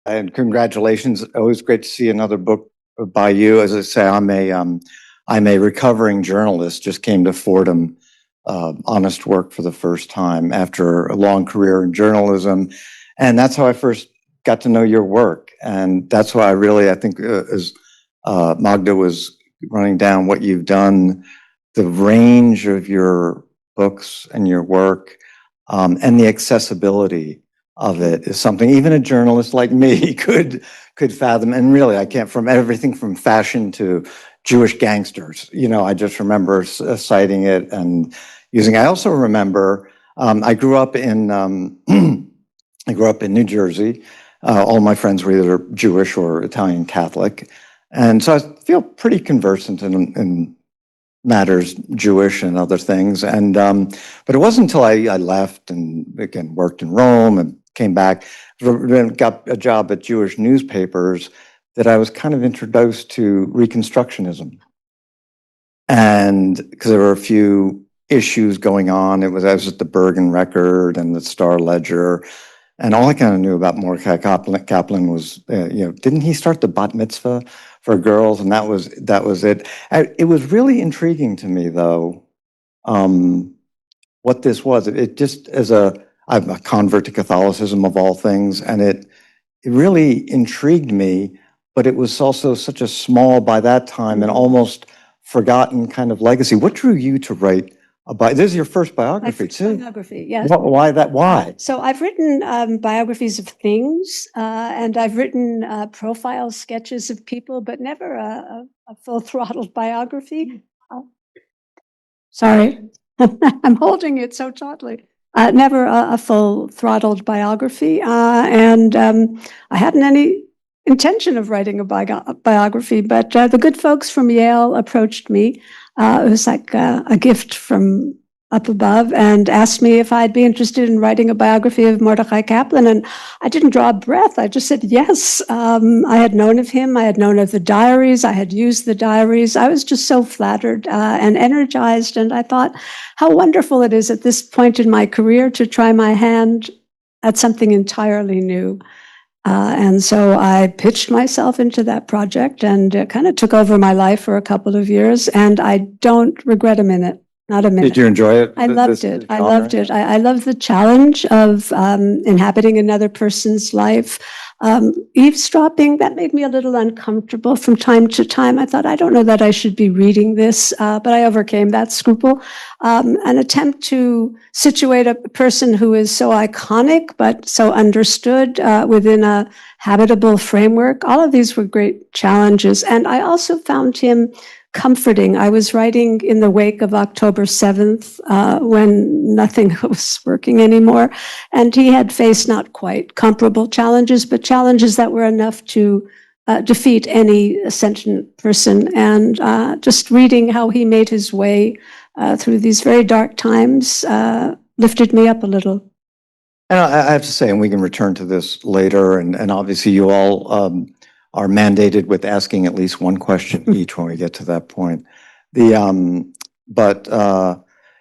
And congratulations. Always great to see another book by you. As I say, I'm a recovering journalist, just came to Fordham, honest work for the first time after a long career in journalism. And that's how I first got to know your work. And that's why I think as Magda was running down what you've done, the range of your books and your work, and the accessibility of it is something even a journalist like me could fathom. And really, I can't, from everything from fashion to Jewish gangsters. I just remember citing it and using. I also remember I grew up in New Jersey. All my friends were either Jewish or Italian Catholic, and so I feel pretty conversant in matters Jewish and other things. And but it wasn't until I left and again worked in Rome and came back, got a job at Jewish newspapers, that I was kind of introduced to Reconstructionism. And because there were a few issues going on, I was at the Bergen Record and the Star Ledger, and all I kind of knew about Mordecai Kaplan was, didn't he start the bat mitzvah for girls? And that was it. It was really intriguing to me, though, what this was. It just, I'm a convert to Catholicism of all things, and it really intrigued me, but it was also such a small, by that time, and almost forgotten kind of legacy. What drew you to write this is your first biography, too? Biography, yes. Why that? Why? So I've written biographies of things, and I've written profile sketches of people, but never a full-throttled biography. Sorry, I'm holding it so tautly. Never a full-throttled biography, and I hadn't any intention of writing a biography, but the good folks from Yale approached me. It was like a gift from up above, and asked me if I'd be interested in writing a biography of Mordecai Kaplan, and I didn't draw a breath. I just said yes. I had known of him. I had known of the diaries. I had used the diaries. I was just so flattered and energized, and I thought how wonderful it is at this point in my career to try my hand at something entirely new. And so I pitched myself into that project, and it kind of took over my life for a couple of years, and I don't regret a minute. Not a minute. Did you enjoy it? I loved it. I loved it. I love the challenge of inhabiting another person's life. Eavesdropping, that made me a little uncomfortable from time to time. I thought, I don't know that I should be reading this, but I overcame that scruple. An attempt to situate a person who is so iconic, but so understood within a habitable framework. All of these were great challenges. And I also found him comforting. I was writing in the wake of October 7th, when nothing was working anymore. And he had faced not quite comparable challenges, but challenges that were enough to defeat any sentient person. And just reading how he made his way through these very dark times lifted me up a little. And I have to say, and we can return to this later, and obviously you all are mandated with asking at least one question each when we get to that point.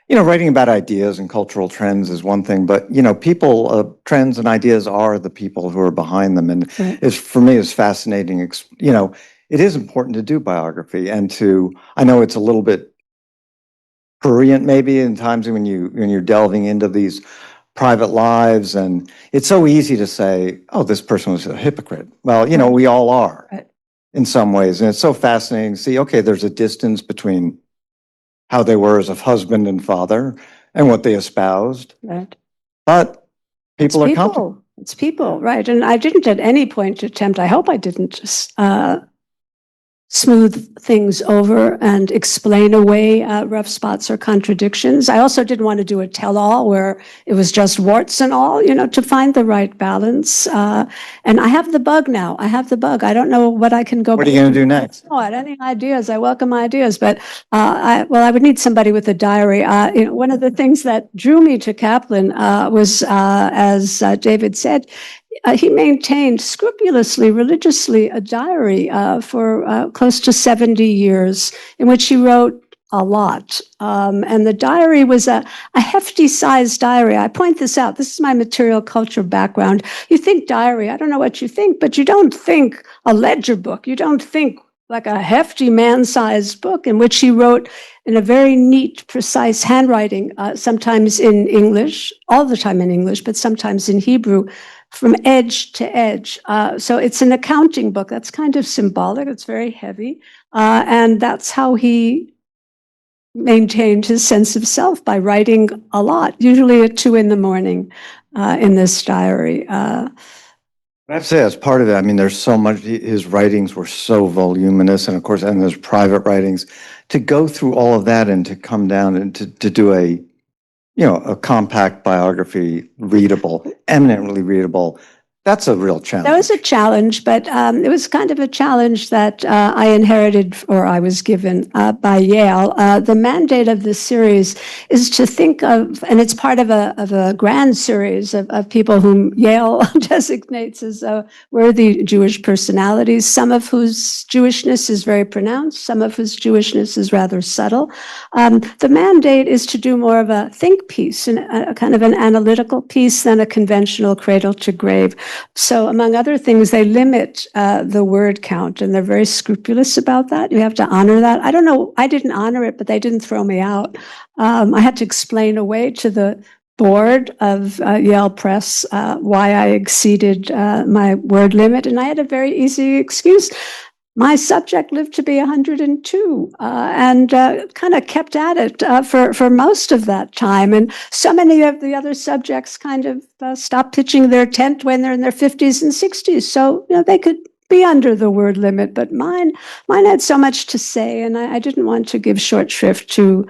Writing about ideas and cultural trends is one thing, but people, trends and ideas are the people who are behind them, and right. For me, it's fascinating. It is important to do biography, and I know it's a little bit prurient maybe in times when you're delving into these private lives, and it's so easy to say, oh, this person was a hypocrite. Well, we all are in some ways, and it's so fascinating to see, okay, there's a distance between how they were as a husband and father and what they espoused. Right. But people are comfortable. It's people, right. And I didn't at any point attempt, I hope I didn't smooth things over and explain away rough spots or contradictions. I also didn't want to do a tell-all where it was just warts and all, to find the right balance. And I have the bug now. I I don't know what I can go. What are you going to do next? Oh, any ideas? I welcome ideas, but I would need somebody with a diary. One of the things that drew me to Kaplan was, as David said, he maintained scrupulously, religiously, a diary for close to 70 years in which he wrote a lot. And the diary was a hefty-sized diary. I point this out. This is my material culture background. You think diary, I don't know what you think, but you don't think a ledger book. You don't think like a hefty man-sized book in which he wrote in a very neat, precise handwriting, sometimes in English, all the time in English, but sometimes in Hebrew, from edge to edge. So it's an accounting book. That's kind of symbolic. It's very heavy. And that's how he maintained his sense of self, by writing a lot, usually at 2 a.m. In this diary. I have to say, as part of it, I mean, there's so much, his writings were so voluminous, and of course, and there's private writings. To go through all of that and to come down and to do a, a compact biography, readable, eminently readable, that's a real challenge. That was a challenge, but it was kind of a challenge that I inherited, or I was given by Yale. The mandate of this series is to think of, and it's part of a grand series of people whom Yale designates as worthy Jewish personalities, some of whose Jewishness is very pronounced, some of whose Jewishness is rather subtle. The mandate is to do more of a think piece, and a kind of an analytical piece than a conventional cradle to grave. So among other things, they limit the word count, and they're very scrupulous about that. You have to honor that. I don't know, I didn't honor it, but they didn't throw me out. I had to explain away to the board of Yale Press why I exceeded my word limit, and I had a very easy excuse. My subject lived to be 102 and kind of kept at it for most of that time. And so many of the other subjects kind of stopped pitching their tent when they're in their 50s and 60s. So, they could be under the word limit, but mine had so much to say, and I didn't want to give short shrift to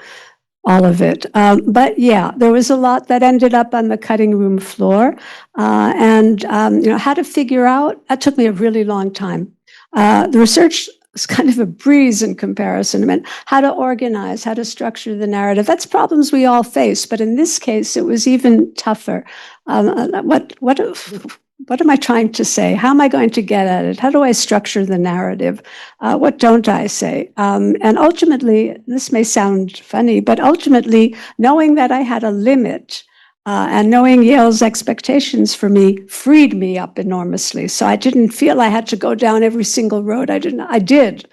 all of it. But yeah, there was a lot that ended up on the cutting room floor. And how to figure out, that took me a really long time. The research was kind of a breeze in comparison. I mean, how to organize, how to structure the narrative. That's problems we all face, but in this case, it was even tougher. What am I trying to say? How am I going to get at it? How do I structure the narrative? What don't I say? And ultimately, this may sound funny, but ultimately, knowing that I had a limit, and knowing Yale's expectations for me freed me up enormously. So I didn't feel I had to go down every single road. I did.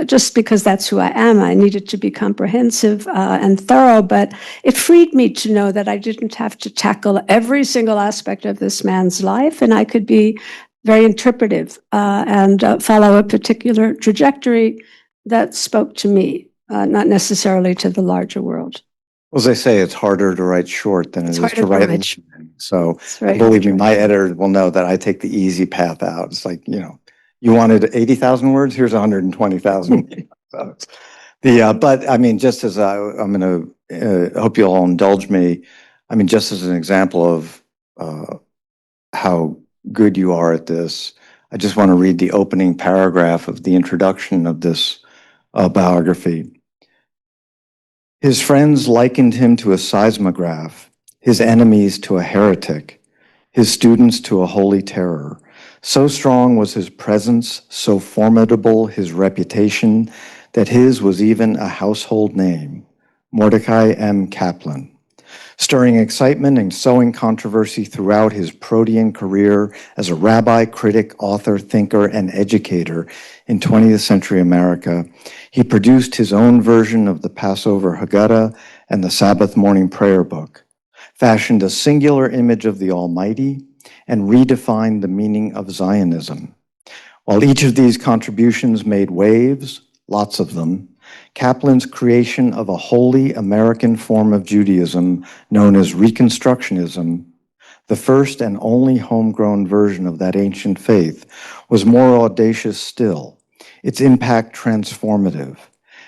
Just because that's who I am. I needed to be comprehensive and thorough, but it freed me to know that I didn't have to tackle every single aspect of this man's life, and I could be very interpretive and follow a particular trajectory that spoke to me, not necessarily to the larger world. Well, as they say, it's harder to write short than it is to write long. So right. Believe me, my editor will know that I take the easy path out. It's like, you wanted 80,000 words, here's 120,000. But I mean, just as I'm going to hope you'll all indulge me. I mean, just as an example of how good you are at this, I just want to read the opening paragraph of the introduction of this biography. His friends likened him to a seismograph, his enemies to a heretic, his students to a holy terror. So strong was his presence, so formidable his reputation, that his was even a household name, Mordecai Kaplan. Stirring excitement and sowing controversy throughout his protean career as a rabbi, critic, author, thinker, and educator in 20th century America, he produced his own version of the Passover Haggadah and the Sabbath morning prayer book, fashioned a singular image of the Almighty, and redefined the meaning of Zionism. While each of these contributions made waves, lots of them, Kaplan's creation of a wholly American form of Judaism known as Reconstructionism, the first and only homegrown version of that ancient faith, was more audacious still, its impact transformative.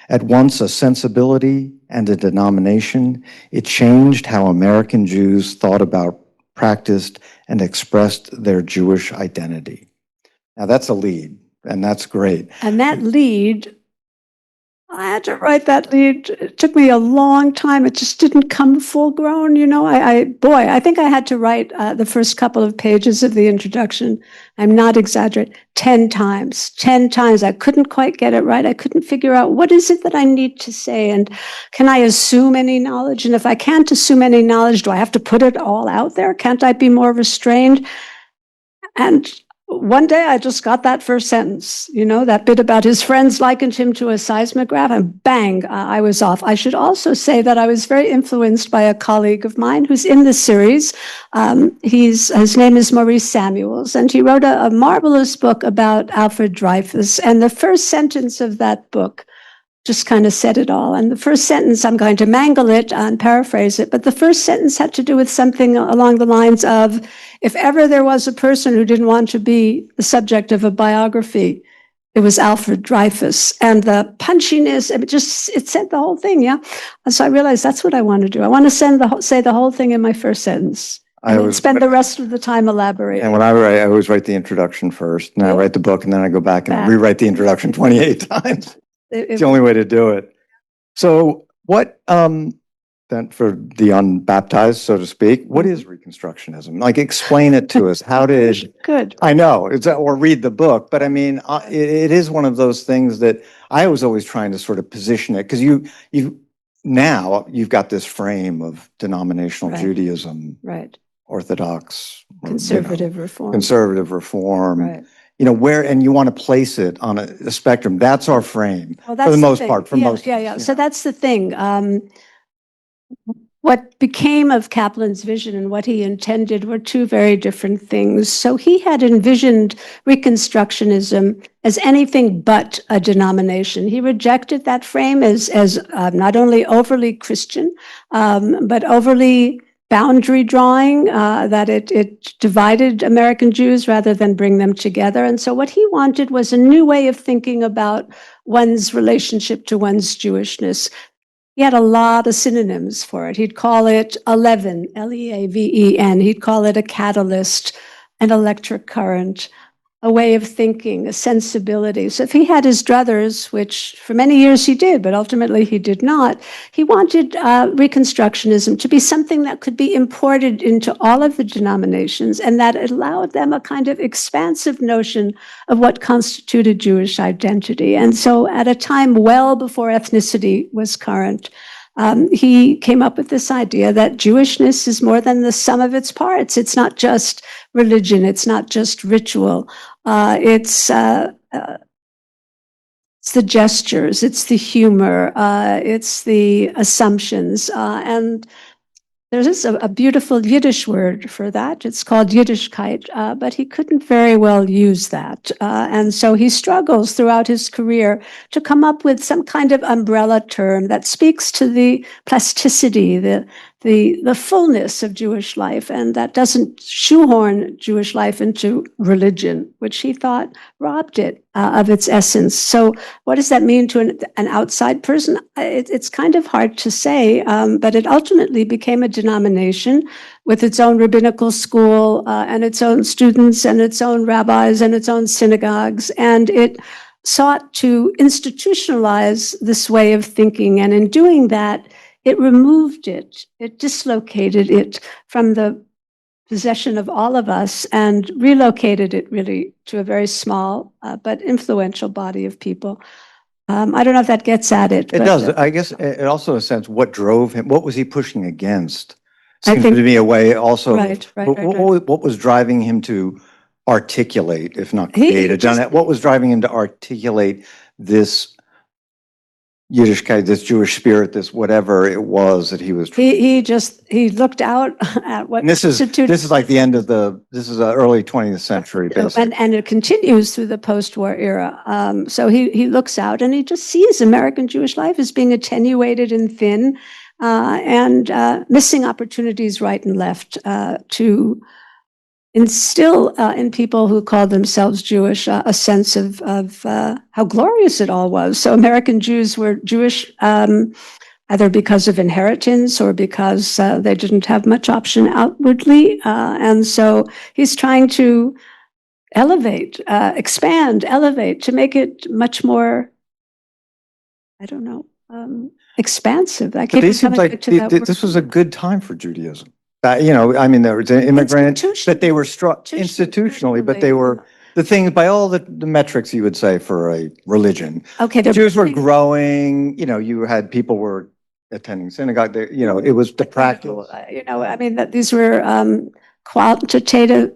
At once a sensibility and a denomination, it changed how American Jews thought about, practiced, and expressed their Jewish identity. Now that's a lead, and that's great. And that lead I had to write that lead. It took me a long time. It just didn't come full grown, you know. I think I had to write the first couple of pages of the introduction. I'm not exaggerating. 10 times. 10 times. I couldn't quite get it right. I couldn't figure out what is it that I need to say, and can I assume any knowledge? And if I can't assume any knowledge, do I have to put it all out there? Can't I be more restrained? And one day I just got that first sentence, you know, that bit about his friends likened him to a seismograph, and bang, I was off. I should also say that I was very influenced by a colleague of mine who's in the series. His name is Maurice Samuels, and he wrote a marvelous book about Alfred Dreyfus. And the first sentence of that book just kind of said it all. And the first sentence, I'm going to mangle it and paraphrase it, but the first sentence had to do with something along the lines of, if ever there was a person who didn't want to be the subject of a biography, it was Alfred Dreyfus. And the punchiness, it said the whole thing, yeah? And so I realized that's what I want to do. I want to say the whole thing in my first sentence. And then spend the rest of the time elaborating. And when I write, I always write the introduction first, and I write the book, and then I go back and rewrite the introduction 28 times. It's the only way to do it. So what, then for the unbaptized, so to speak, what is Reconstructionism? Like, explain it to us. How did... Good. I know, or read the book, but I mean, it is one of those things that I was always trying to sort of position it, because now you've got this frame of denominational Judaism, Orthodox, conservative reform. Conservative reform. Right. You know, and you want to place it on a spectrum. That's our frame, well, for the most part. So that's the thing. What became of Kaplan's vision and what he intended were two very different things. So he had envisioned Reconstructionism as anything but a denomination. He rejected that frame as not only overly Christian, but overly boundary drawing, that it divided American Jews rather than bring them together. And so what he wanted was a new way of thinking about one's relationship to one's Jewishness. He had a lot of synonyms for it. He'd call it a leaven, L-E-A-V-E-N. He'd call it a catalyst, an electric current, a way of thinking, a sensibility. So if he had his druthers, which for many years he did, but ultimately he did not, he wanted Reconstructionism to be something that could be imported into all of the denominations, and that it allowed them a kind of expansive notion of what constituted Jewish identity. And so at a time well before ethnicity was current, he came up with this idea that Jewishness is more than the sum of its parts. It's not just religion. It's not just ritual. It's the gestures. It's the humor. It's the assumptions. And there is a beautiful Yiddish word for that. It's called Yiddishkeit, but he couldn't very well use that. And so he struggles throughout his career to come up with some kind of umbrella term that speaks to the plasticity, the fullness of Jewish life, and that doesn't shoehorn Jewish life into religion, which he thought robbed it of its essence. So what does that mean to an outside person? It's kind of hard to say, but it ultimately became a denomination with its own rabbinical school and its own students and its own rabbis and its own synagogues, and it sought to institutionalize this way of thinking, and in doing that, it removed it, it dislocated it from the possession of all of us and relocated it really to a very small but influential body of people. I don't know if that gets at it. It does. I guess it also, in a sense, what drove him, what was he pushing against? Seems to be a way also. What was driving him to articulate, if not create, what was driving him to articulate this Yiddishkeit, this Jewish spirit, this whatever it was that he was. He looked out at what this is like the end of this is the early 20th century, basically. And it continues through the post-war era. So he looks out and he just sees American Jewish life as being attenuated and thin, and missing opportunities right and left to instill in people who call themselves Jewish a sense of how glorious it all was. So American Jews were Jewish either because of inheritance or because they didn't have much option outwardly. And so he's trying to elevate, expand, elevate, to make it much more I don't know, expansive. I But keep it seems coming like back to that word. this was a good time for Judaism. I mean, there was an immigrant, but they were institutionally, but they were the thing by all the metrics you would say for a religion. Okay, Jews were growing, you had people were attending synagogue, it was the practice. I mean, that these were quantitative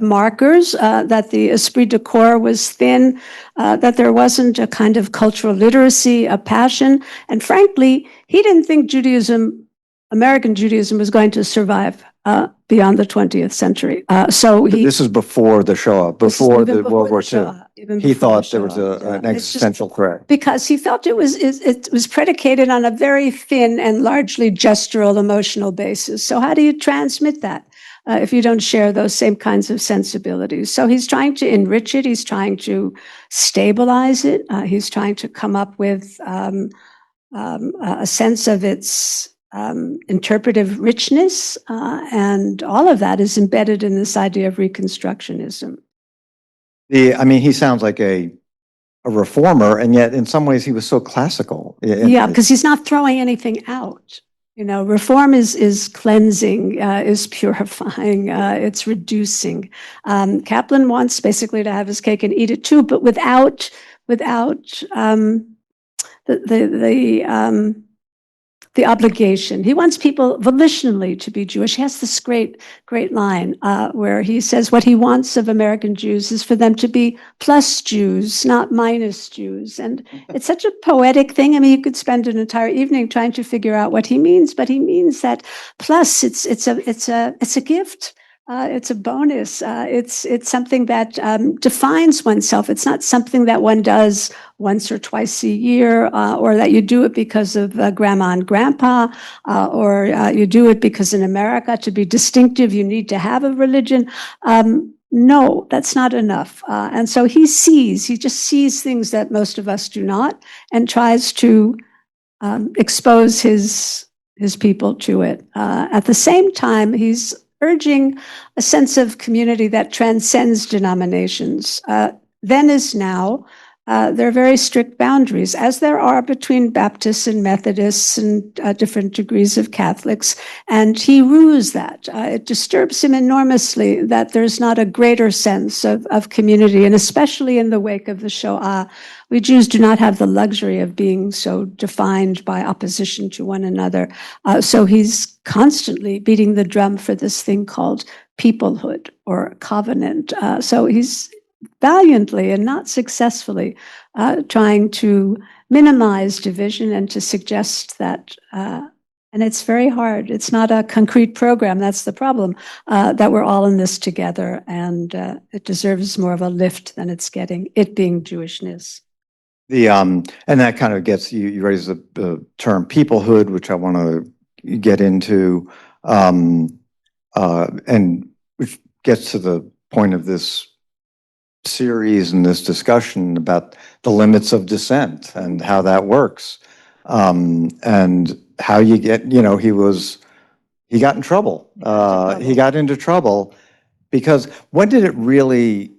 markers, that the esprit de corps was thin, that there wasn't a kind of cultural literacy, a passion. And frankly, he didn't think American Judaism was going to survive beyond the 20th century. This is before the Shoah, before the World War II. He thought there was an existential threat. Because he felt it was predicated on a very thin and largely gestural emotional basis. So how do you transmit that if you don't share those same kinds of sensibilities? So he's trying to enrich it. He's trying to stabilize it. He's trying to come up with a sense of its interpretive richness, and all of that is embedded in this idea of Reconstructionism. He sounds like a reformer, and yet in some ways he was so classical. Yeah, because he's not throwing anything out. Reform is cleansing, is purifying, it's reducing. Kaplan wants basically to have his cake and eat it too, but without the obligation. He wants people volitionally to be Jewish. He has this great line where he says what he wants of American Jews is for them to be plus Jews, not minus Jews. And it's such a poetic thing. I mean, you could spend an entire evening trying to figure out what he means, but he means that plus it's a gift. It's a bonus. It's something that defines oneself. It's not something that one does once or twice a year, or that you do it because of grandma and grandpa, or you do it because in America, to be distinctive, you need to have a religion. No, that's not enough. And so he just sees things that most of us do not, and tries to expose his people to it. At the same time, he's urging a sense of community that transcends denominations. Then as now, there are very strict boundaries, as there are between Baptists and Methodists and different degrees of Catholics, and he rues that. It disturbs him enormously that there's not a greater sense of community, and especially in the wake of the Shoah, we Jews do not have the luxury of being so defined by opposition to one another. So he's constantly beating the drum for this thing called peoplehood or covenant. So he's valiantly and not successfully trying to minimize division and to suggest that, and it's very hard. It's not a concrete program. That's the problem, that we're all in this together, and it deserves more of a lift than it's getting, it being Jewishness. And that kind of gets, you raise the term peoplehood, which I want to get into, and which gets to the point of this series and this discussion about the limits of dissent and how that works, and how you get, he got in trouble. He got into trouble because when did it really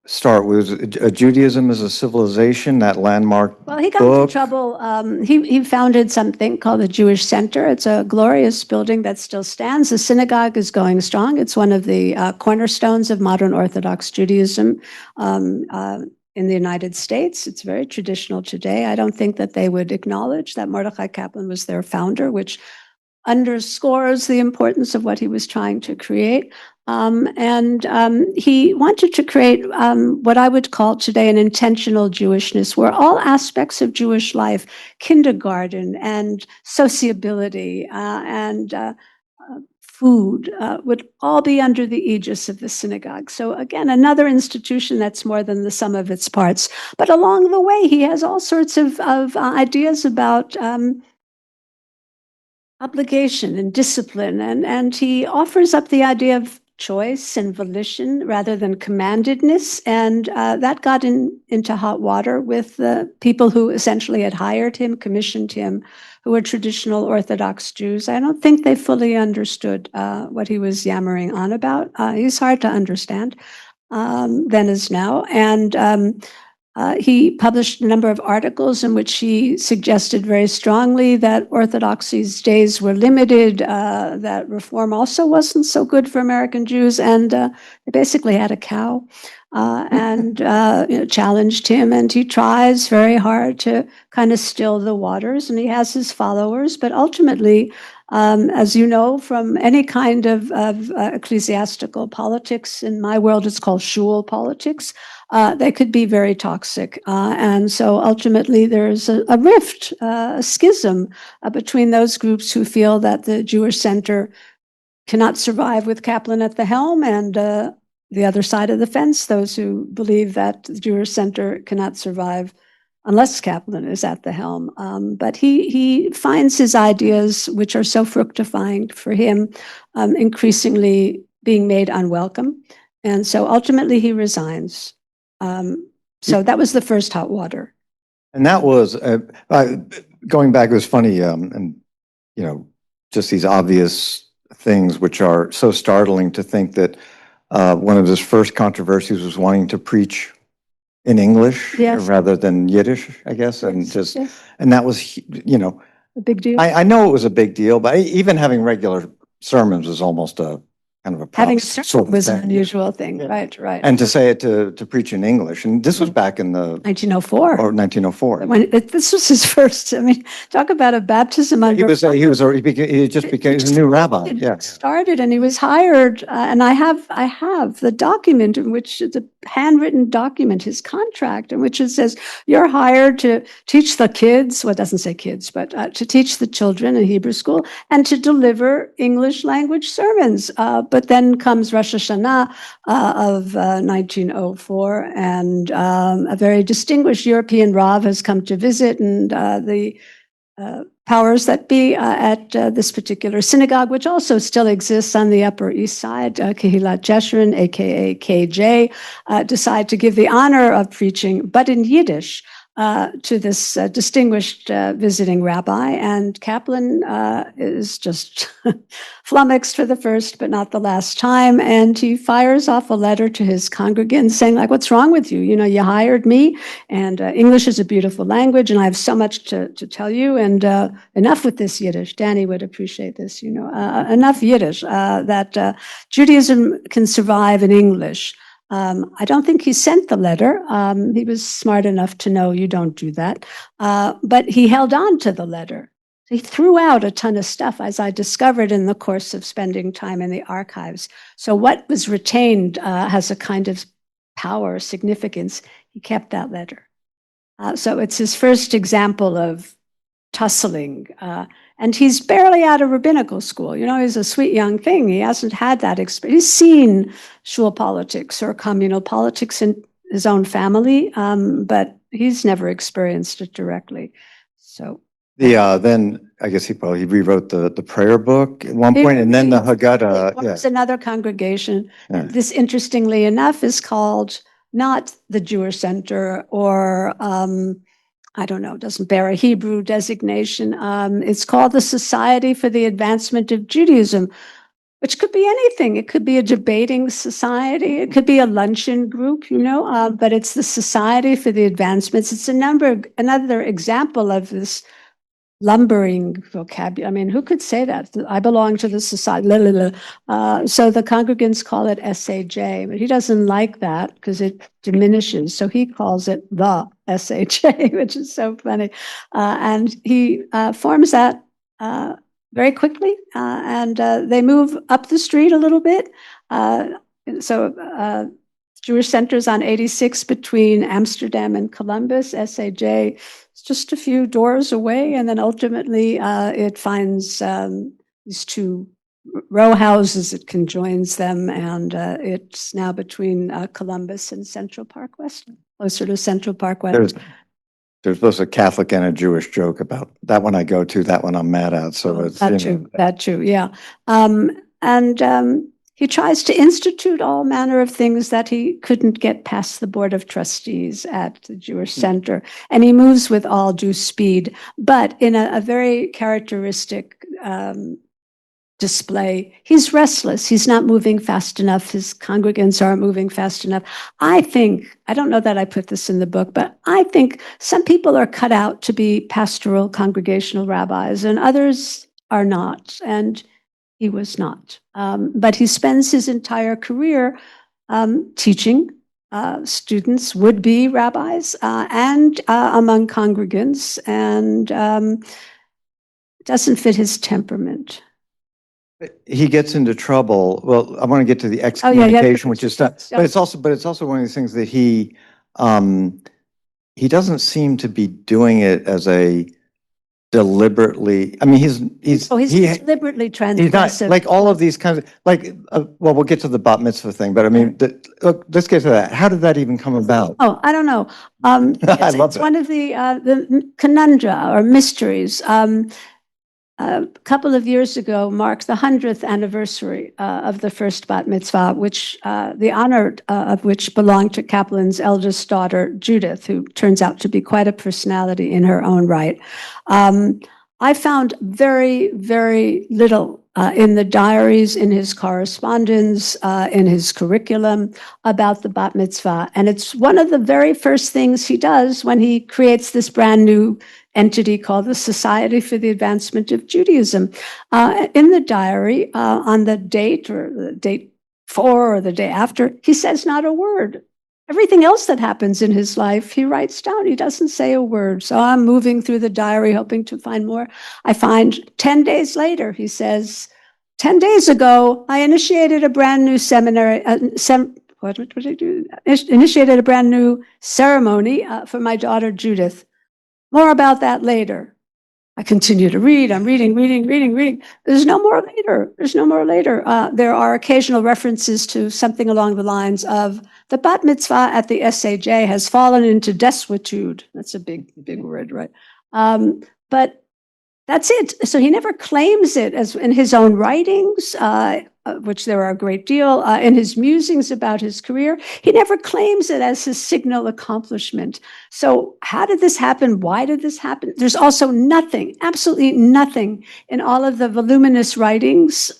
start? Was Judaism as a civilization, that landmark? Well, he got into trouble. He founded something called the Jewish Center. It's a glorious building that still stands. The synagogue is going strong. It's one of the cornerstones of modern Orthodox Judaism in the United States. It's very traditional today. I don't think that they would acknowledge that Mordecai Kaplan was their founder, which underscores the importance of what he was trying to create. And he wanted to create what I would call today an intentional Jewishness, where all aspects of Jewish life, kindergarten and sociability and food, would all be under the aegis of the synagogue. So again, another institution that's more than the sum of its parts. But along the way, he has all sorts of ideas about obligation and discipline, and he offers up the idea of choice and volition rather than commandedness, and that got into hot water with the people who essentially had hired him, commissioned him, who were traditional Orthodox Jews. I don't think they fully understood what he was yammering on about. He's hard to understand then as now, and He published a number of articles in which he suggested very strongly that orthodoxy's days were limited, that reform also wasn't so good for American Jews, and they basically had a cow, and challenged him, and he tries very hard to kind of still the waters, and he has his followers, but ultimately, as you know, from any kind of ecclesiastical politics, in my world it's called shul politics, they could be very toxic. And so ultimately there's a rift, a schism between those groups who feel that the Jewish center cannot survive with Kaplan at the helm, and the other side of the fence, those who believe that the Jewish center cannot survive unless Kaplan is at the helm. But he finds his ideas, which are so fructifying for him, increasingly being made unwelcome. And so ultimately he resigns. So that was the first hot water. And that was, going back, it was funny, and, just these obvious things which are so startling to think that one of his first controversies was wanting to preach in English rather than Yiddish, I guess, and and that was, a big deal. I know it was a big deal, but even having regular sermons was almost a kind of a Having sort of was thing. an unusual thing, right. And to say it to preach in English, and this was back in the 1904 or 1904. When this was his first. I mean, talk about a baptism under. He just became a new rabbi. Yeah, started, and he was hired, and I have the document in which the handwritten document, his contract, in which it says you're hired to teach the kids. Well, it doesn't say kids, but to teach the children in Hebrew school and to deliver English language sermons. But then comes Rosh Hashanah of 1904, and a very distinguished European Rav has come to visit, and the powers that be at this particular synagogue, which also still exists on the Upper East Side, Kehilat Jeshurun, aka KJ, decide to give the honor of preaching, but in Yiddish, to this distinguished visiting rabbi. And Kaplan is just flummoxed for the first but not the last time. And he fires off a letter to his congregants saying, like, what's wrong with you? You hired me, and English is a beautiful language, and I have so much to tell you, and enough with this Yiddish. Danny would appreciate this, enough Yiddish, that Judaism can survive in English. I don't think he sent the letter. He was smart enough to know you don't do that. But he held on to the letter. He threw out a ton of stuff, as I discovered in the course of spending time in the archives. So what was retained has a kind of power, significance. He kept that letter. So it's his first example of tussling. And he's barely out of rabbinical school. He's a sweet young thing. He hasn't had that experience. He's seen shul politics or communal politics in his own family, but he's never experienced it directly. So then I guess he rewrote the prayer book at one point, and then the Haggadah. It's another congregation. Yeah. This, interestingly enough, is called not the Jewish Center or I don't know, doesn't bear a Hebrew designation. It's called the Society for the Advancement of Judaism, which could be anything. It could be a debating society. It could be a luncheon group, but it's the Society for the Advancements. It's another example of this lumbering vocabulary. I mean, who could say that? I belong to the society. So the congregants call it SAJ, but he doesn't like that because it diminishes. So he calls it the SAJ, which is so funny. And he forms that very quickly, and they move up the street a little bit. Jewish Center's on 86 between Amsterdam and Columbus. SAJ is just a few doors away, and then ultimately it finds these two row houses. It conjoins them, and it's now between Columbus and Central Park West, closer to Central Park West. There's both a Catholic and a Jewish joke about that one I go to, that one I'm mad at. So it's that too, yeah. He tries to institute all manner of things that he couldn't get past the Board of Trustees at the Jewish Center. And he moves with all due speed, but in a very characteristic display. He's restless. He's not moving fast enough. His congregants aren't moving fast enough. I don't know that I put this in the book, but I think some people are cut out to be pastoral congregational rabbis and others are not. And he was not. But he spends his entire career teaching students, would-be rabbis, and among congregants, and doesn't fit his temperament. He gets into trouble. Well, I want to get to the Oh, excommunication, which is stuff, but it's also one of these things that he doesn't seem to be doing it as a deliberately. I mean, he's deliberately transgressive. He's not like all of these kinds of well, we'll get to the bat mitzvah thing, but I mean, look, let's get to that. How did that even come about? Oh, I don't know. I love it's it. one of the conundra or mysteries. A couple of years ago marked the 100th anniversary of the first bat mitzvah, which the honor of which belonged to Kaplan's eldest daughter, Judith, who turns out to be quite a personality in her own right. I found very, very little in the diaries, in his correspondence, in his curriculum about the bat mitzvah. And it's one of the very first things he does when he creates this brand new entity called the Society for the Advancement of Judaism. In the diary, on the date or the date before or the day after, he says not a word. Everything else that happens in his life, he writes down. He doesn't say a word. So I'm moving through the diary, hoping to find more. I find 10 days later, he says, 10 days ago, I initiated a brand new seminary, what did I do? Initiated a brand new ceremony for my daughter, Judith. More about that later. I continue to read. I'm reading. There's no more later. There are occasional references to something along the lines of the bat mitzvah at the SAJ has fallen into desuetude. That's a big word, right? But that's it. So he never claims it as in his own writings, which there are a great deal, in his musings about his career. He never claims it as his signal accomplishment. So how did this happen? Why did this happen? There's also nothing, absolutely nothing in all of the voluminous writings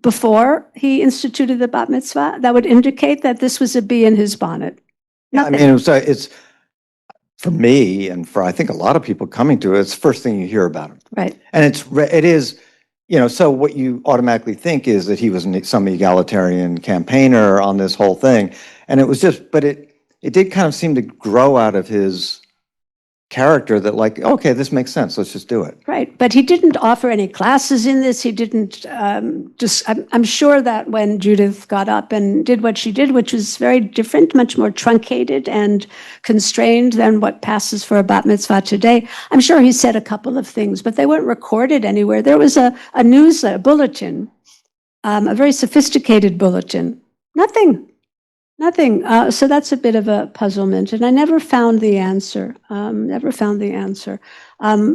before he instituted the bat mitzvah that would indicate that this was a bee in his bonnet. Nothing. I mean, it's for me and for I think a lot of people coming to it, it's the first thing you hear about him. Right. And it is, so what you automatically think is that he was some egalitarian campaigner on this whole thing. And it was just, but it did kind of seem to grow out of his character that okay, this makes sense. Let's just do it. Right. But he didn't offer any classes in this. He didn't I'm sure that when Judith got up and did what she did, which was very different, much more truncated and constrained than what passes for a bat mitzvah today, I'm sure he said a couple of things, but they weren't recorded anywhere. There was a newsletter, bulletin, a very sophisticated bulletin. Nothing. So that's a bit of a puzzlement, and I never found the answer.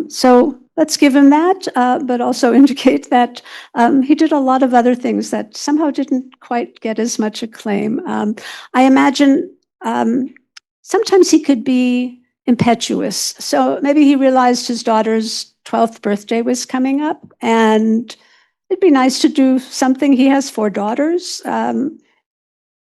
So let's give him that, but also indicate that he did a lot of other things that somehow didn't quite get as much acclaim. I imagine sometimes he could be impetuous. So maybe he realized his daughter's 12th birthday was coming up, and it'd be nice to do something. He has 4 daughters.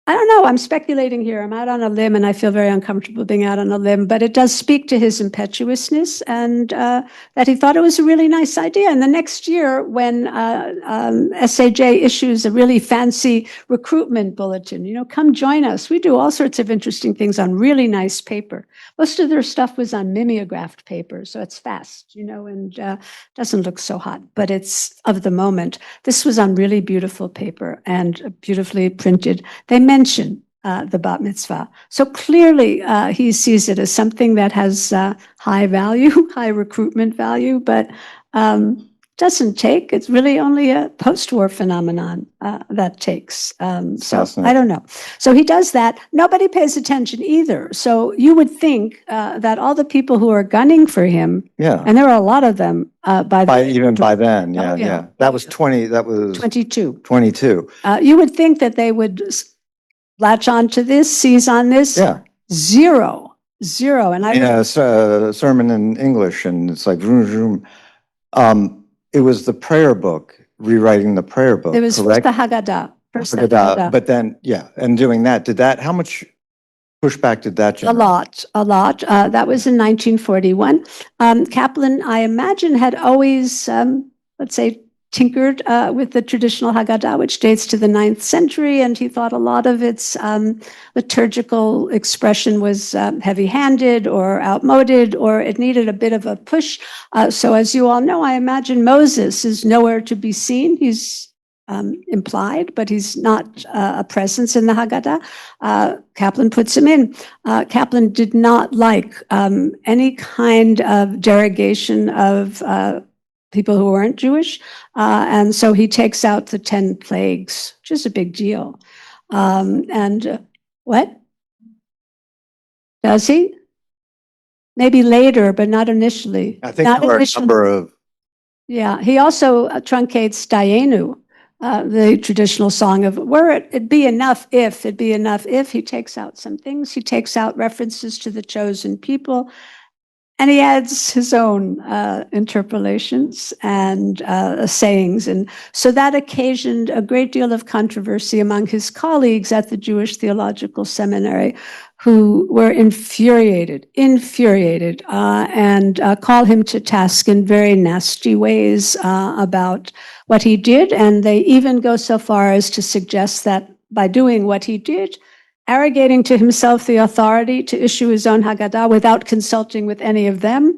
I don't know. I'm speculating here. I'm out on a limb, and I feel very uncomfortable being out on a limb, but it does speak to his impetuousness and that he thought it was a really nice idea. And the next year, when SAJ issues a really fancy recruitment bulletin, come join us. We do all sorts of interesting things on really nice paper. Most of their stuff was on mimeographed paper, so it's fast, and doesn't look so hot, but it's of the moment. This was on really beautiful paper and beautifully printed. They mention the bat mitzvah. So clearly he sees it as something that has high value, high recruitment value, but doesn't take. It's really only a post-war phenomenon that takes. So I don't know. So he does that. Nobody pays attention either. So you would think that all the people who are gunning for him, and there are a lot on even by then, yeah. That was 22. 22. You would think that they would latch on to this, seize on this. Yeah. Zero. And a sermon in English, and it's like vroom, vroom. It was the prayer book rewriting the prayer book, It was first correct? the Haggadah. But then, yeah, and doing that, how much pushback did that generate? A lot. That was in 1941. Kaplan, I imagine, had always, let's say, tinkered with the traditional Haggadah, which dates to the 9th century, and he thought a lot of its liturgical expression was heavy-handed or outmoded, or it needed a bit of a push. So as you all know, I imagine Moses is nowhere to be seen. He's implied, but he's not a presence in the Haggadah. Kaplan puts him in. Kaplan did not like any kind of derogation of people who weren't Jewish, and so he takes out the 10 plagues, which is a big deal. What? Does he? Maybe later, but not initially. I think not there were a initially. number of. Yeah, he also truncates Dayenu, the traditional song of were it'd be enough if, he takes out some things. He takes out references to the chosen people, and he adds his own interpolations and sayings. And so that occasioned a great deal of controversy among his colleagues at the Jewish Theological Seminary, who were infuriated, and call him to task in very nasty ways about what he did. And they even go so far as to suggest that by doing what he did, arrogating to himself the authority to issue his own Haggadah without consulting with any of them,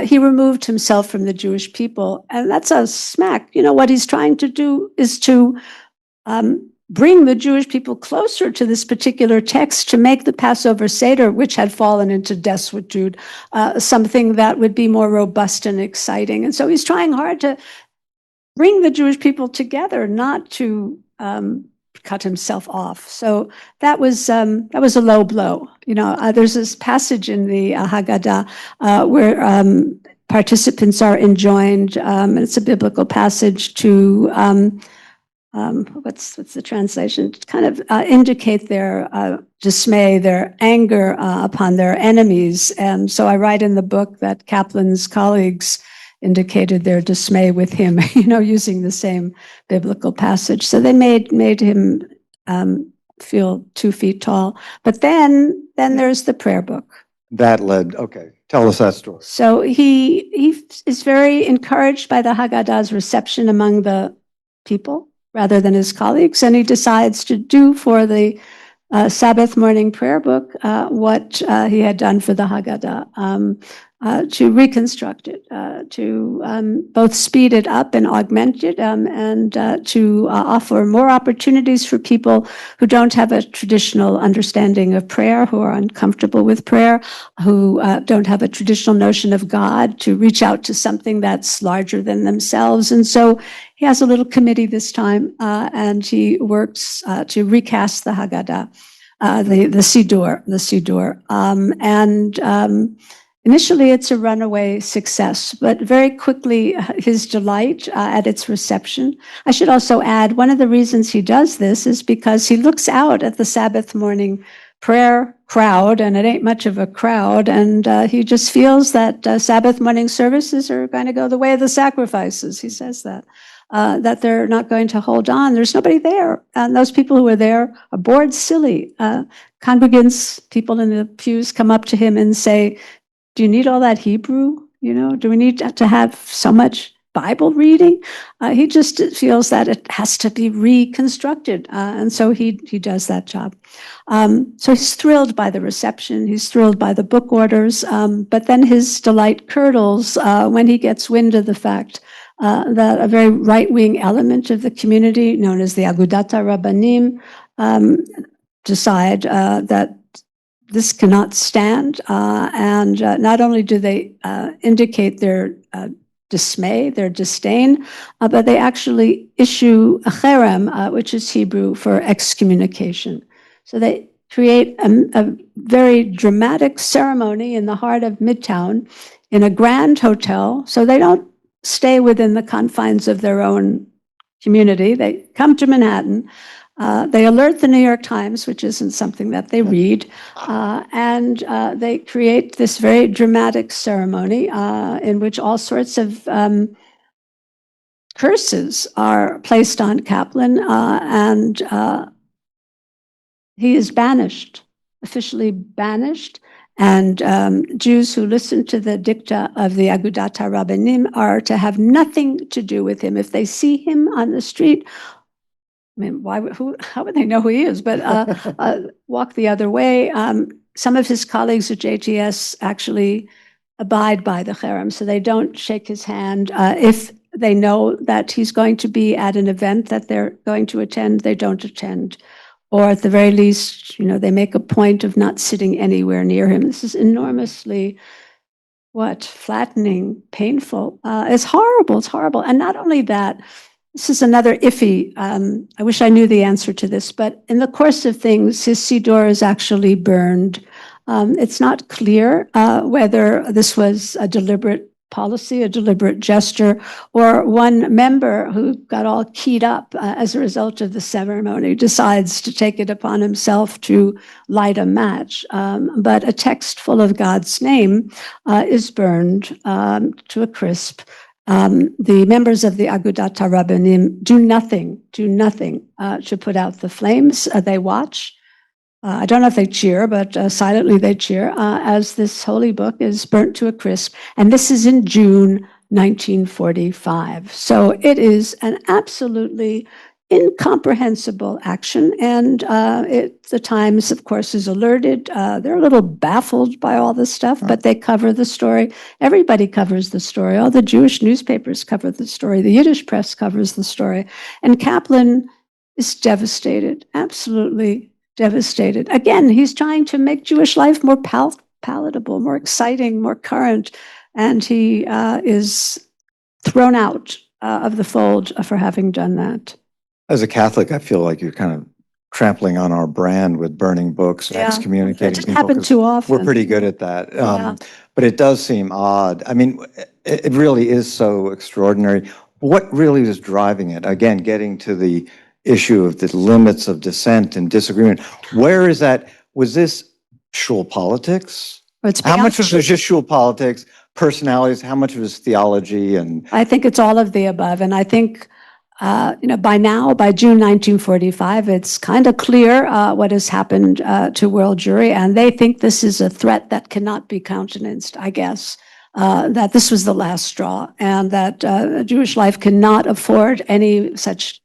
he removed himself from the Jewish people. And that's a smack. You know, what he's trying to do is to bring the Jewish people closer to this particular text, to make the Passover Seder, which had fallen into desuetude, something that would be more robust and exciting. And so he's trying hard to bring the Jewish people together, not to cut himself off. So that was a low blow. You know, there's this passage in the Haggadah where participants are enjoined, and it's a biblical passage to what's the translation? To kind of indicate their dismay, their anger upon their enemies. And so I write in the book that Kaplan's colleagues indicated their dismay with him, you know, using the same biblical passage. So they made him feel 2 feet tall. But then there's the prayer book. That led, okay, tell us that story. So he is very encouraged by the Haggadah's reception among the people rather than his colleagues, and he decides to do for the Sabbath morning prayer book what he had done for the Haggadah, to reconstruct it, to both speed it up and augment it, and to offer more opportunities for people who don't have a traditional understanding of prayer, who are uncomfortable with prayer, who don't have a traditional notion of God, to reach out to something that's larger than themselves. And so he has a little committee this time, and he works to recast the Haggadah, the Siddur. Initially, it's a runaway success, but very quickly, his delight at its reception. I should also add, one of the reasons he does this is because he looks out at the Sabbath morning prayer crowd, and it ain't much of a crowd, and he just feels that Sabbath morning services are going to go the way of the sacrifices. He says that they're not going to hold on. There's nobody there. And those people who are there are bored silly. Congregants, people in the pews come up to him and say, do you need all that Hebrew? You know, do we need to have so much Bible reading? He just feels that it has to be reconstructed. And so he does that job. So he's thrilled by the reception. He's thrilled by the book orders. But then his delight curdles when he gets wind of the fact that a very right-wing element of the community, known as the Agudat Rabbanim, decide that this cannot stand, and not only do they indicate their dismay, their disdain, but they actually issue a cherem, which is Hebrew for excommunication. So they create a very dramatic ceremony in the heart of Midtown in a grand hotel. So they don't stay within the confines of their own community. They come to Manhattan. They alert the New York Times, which isn't something that they read, and they create this very dramatic ceremony in which all sorts of curses are placed on Kaplan, and he is banished, officially banished. And Jews who listen to the dicta of the Agudat HaRabbanim are to have nothing to do with him. If they see him on the street, I mean, how would they know who he is? But walk the other way. Some of his colleagues at JTS actually abide by the cherem, so they don't shake his hand. If they know that he's going to be at an event that they're going to attend, they don't attend. Or at the very least, they make a point of not sitting anywhere near him. This is enormously, flattening, painful. It's horrible. It's horrible. And not only that, this is another iffy. I wish I knew the answer to this, but in the course of things, his siddur is actually burned. It's not clear whether this was a deliberate policy, a deliberate gesture, or one member who got all keyed up as a result of the ceremony decides to take it upon himself to light a match. But a text full of God's name is burned to a crisp. The members of the Agudat HaRabbanim do nothing to put out the flames. They watch. I don't know if they cheer, but silently they cheer as this holy book is burnt to a crisp. And this is in June 1945. So it is an absolutely incomprehensible action. And the Times, of course, is alerted. They're a little baffled by all this stuff, but they cover the story. Everybody covers the story. All the Jewish newspapers cover the story. The Yiddish press covers the story. And Kaplan is devastated, absolutely devastated. Again, he's trying to make Jewish life more palatable, more exciting, more current, and he is thrown out of the fold for having done that. As a Catholic, I feel like you're kind of trampling on our brand with burning books, excommunicating it doesn't happen too often. We're pretty good at that. But it does seem odd. I mean, it really is so extraordinary. What really is driving it? Again, getting to the issue of the limits of dissent and disagreement. Where is that? Was this shul politics? How much was it just shul politics, personalities? How much was theology? And I think it's all of the above. And I think, by now, by June 1945, it's kind of clear what has happened to world Jewry. And they think this is a threat that cannot be countenanced, I guess. That this was the last straw and that Jewish life cannot afford any such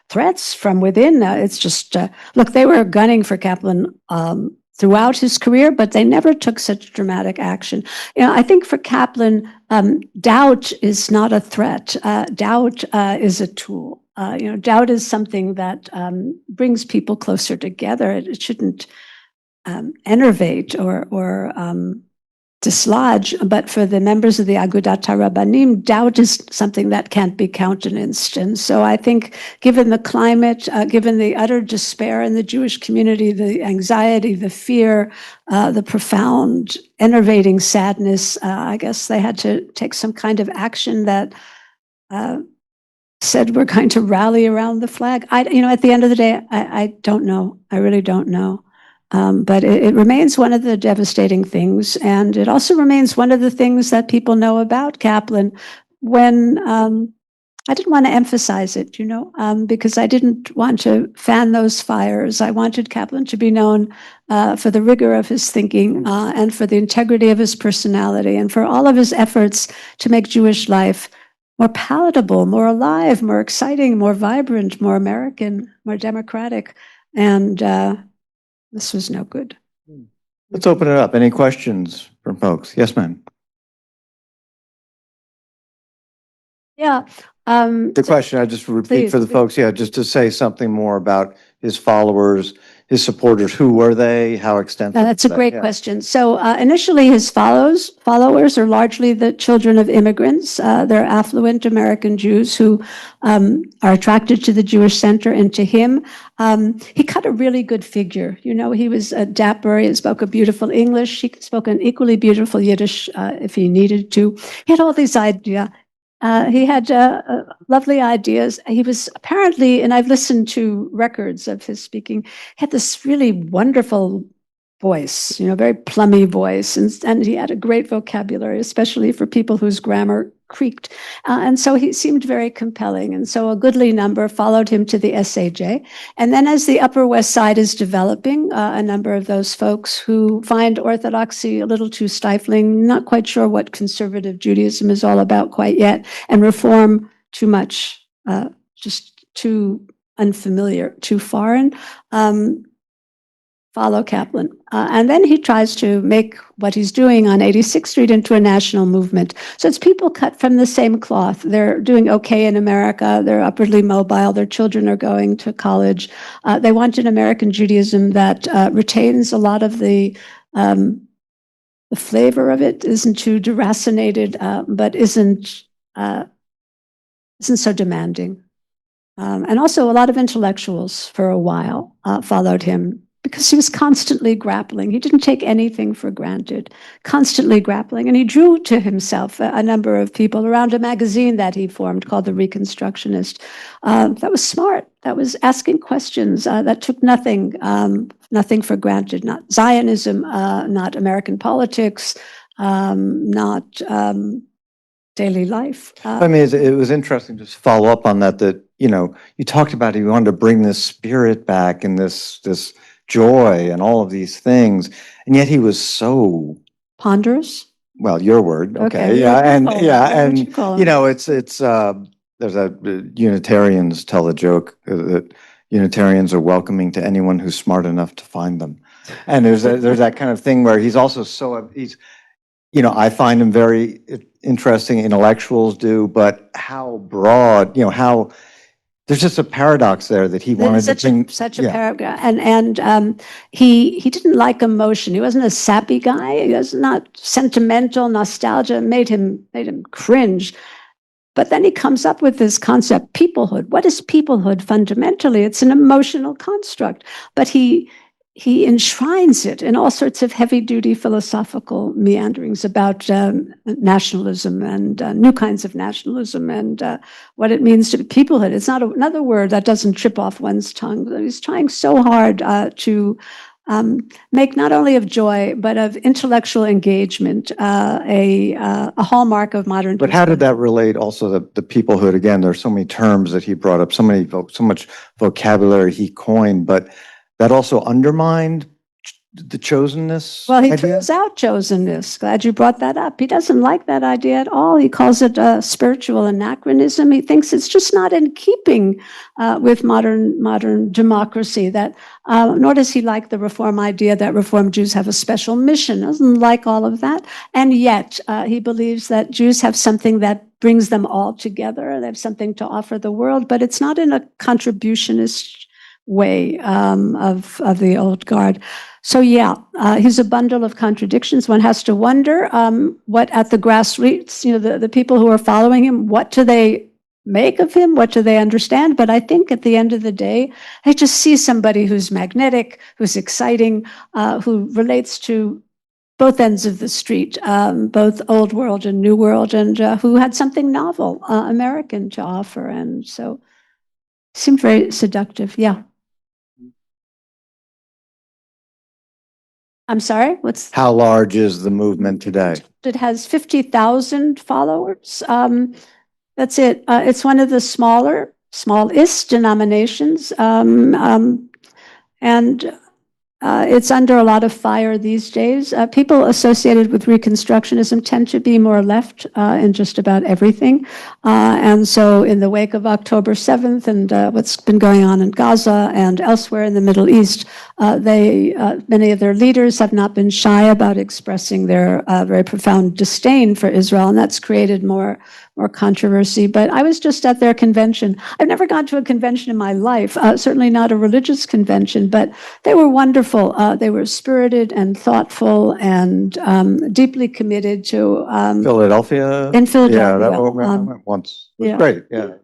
threats from within. It's just, look, they were gunning for Kaplan throughout his career, but they never took such dramatic action. I think for Kaplan, doubt is not a threat. Doubt is a tool. Doubt is something that brings people closer together. It shouldn't enervate or dislodge, but for the members of the Agudat HaRabbanim, doubt is something that can't be countenanced. And so I think given the climate, given the utter despair in the Jewish community, the anxiety, the fear, the profound, enervating sadness, I guess they had to take some kind of action that said we're going to rally around the flag. At the end of the day, I don't know. I really don't know. But it remains one of the devastating things. And it also remains one of the things that people know about Kaplan when I didn't want to emphasize it, because I didn't want to fan those fires. I wanted Kaplan to be known for the rigor of his thinking and for the integrity of his personality and for all of his efforts to make Jewish life more palatable, more alive, more exciting, more vibrant, more American, more democratic. And this was no good. Let's open it up. Any questions from folks? Yes, ma'am. Yeah. The question, I just repeat for the folks, just to say something more about his followers, his supporters. Who were they? How extensive? That's a great question. So initially his followers are largely the children of immigrants. They're affluent American Jews who are attracted to the Jewish center and to him. He cut a really good figure. He was dapper. He spoke a beautiful English. He spoke an equally beautiful Yiddish if he needed to. He had all these ideas. He had lovely ideas. He was apparently, and I've listened to records of his speaking, he had this really wonderful voice, very plummy voice. And he had a great vocabulary, especially for people whose grammar creaked. And so he seemed very compelling. And so a goodly number followed him to the SAJ. And then as the Upper West Side is developing, a number of those folks who find orthodoxy a little too stifling, not quite sure what conservative Judaism is all about quite yet, and reform too much, just too unfamiliar, too foreign, follow Kaplan. And then he tries to make what he's doing on 86th Street into a national movement. So it's people cut from the same cloth. They're doing okay in America. They're upwardly mobile. Their children are going to college. They want an American Judaism that retains a lot of the flavor of it, isn't too deracinated, but isn't so demanding. And also a lot of intellectuals for a while followed him, because he was constantly grappling. He didn't take anything for granted, constantly grappling. And he drew to himself a number of people around a magazine that he formed called The Reconstructionist. That was smart. That was asking questions that took nothing for granted, not Zionism, not American politics, not daily life. I mean, it was interesting to follow up on that, you talked about you wanted to bring this spirit back and this joy and all of these things, and yet he was so ponderous. Well, your word, okay, there's Unitarians tell the joke that Unitarians are welcoming to anyone who's smart enough to find them, and there's that kind of thing where he's also I find him very interesting. Intellectuals do, but how broad, how. There's just a paradox there that he wanted to bring. Such a paradox, and he didn't like emotion. He wasn't a sappy guy. He was not sentimental. Nostalgia made him cringe. But then he comes up with this concept, peoplehood. What is peoplehood fundamentally? It's an emotional construct, but he enshrines it in all sorts of heavy-duty philosophical meanderings about nationalism and new kinds of nationalism and what it means to be peoplehood. It's not another word that doesn't trip off one's tongue. He's trying so hard to make not only of joy, but of intellectual engagement a hallmark of modern. But how did that relate also to the peoplehood? Again, there are so many terms that he brought up, so much vocabulary he coined, but that also undermined the chosenness. Well, he throws out chosenness. Glad you brought that up. He doesn't like that idea at all. He calls it a spiritual anachronism. He thinks it's just not in keeping with modern democracy. That nor does he like the Reform idea that Reformed Jews have a special mission. Doesn't like all of that. And yet he believes that Jews have something that brings them all together. They have something to offer the world, but it's not in a contributionist way of the old guard. So he's a bundle of contradictions. One has to wonder what at the grassroots, the people who are following him, what do they make of him? What do they understand? But I think at the end of the day, they just see somebody who's magnetic, who's exciting, who relates to both ends of the street, both old world and new world, and who had something novel, American to offer. And so seemed very seductive. Yeah. I'm sorry, how large is the movement today? It has 50,000 followers. That's it. It's one of the smallest denominations, and it's under a lot of fire these days. People associated with Reconstructionism tend to be more left in just about everything. And so in the wake of October 7th and what's been going on in Gaza and elsewhere in the Middle East, many of their leaders have not been shy about expressing their very profound disdain for Israel, and that's created more controversy. But I was just at their convention. I've never gone to a convention in my life, certainly not a religious convention, but they were wonderful. They were spirited and thoughtful and deeply committed to Philadelphia. In Philadelphia. Yeah, I went once. It was great. Yeah.